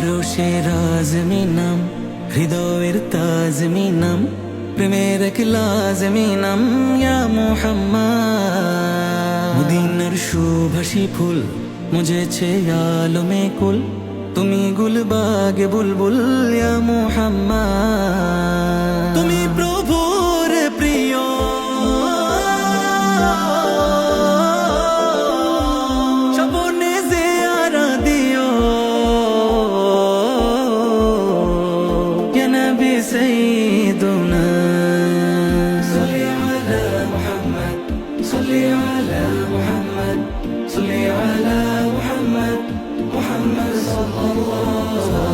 পরশে রাজমি নাম, হৃদয়ের তাজমি নাম, প্রেমের এক লাজমি নাম ইয়া মুহাম্মদ। মদিনার সুভাষী ফুল মুজেছে আলমে কুল, তুমি গুলবাগে বুলবুল ইয়া মুহাম্মদ। তুমি প্রভুর প্রিয়, স্বপনে জিয়ারা দিও ইয়া নবী সাইয়্যিদুনা। সাল্লি আলা মুহাম্মদ, সাল্লি আলা মুহাম্মদ, সাল্লি আলা মুহাম্মদ, মুহাম্মদ সাল্লাল্লাহু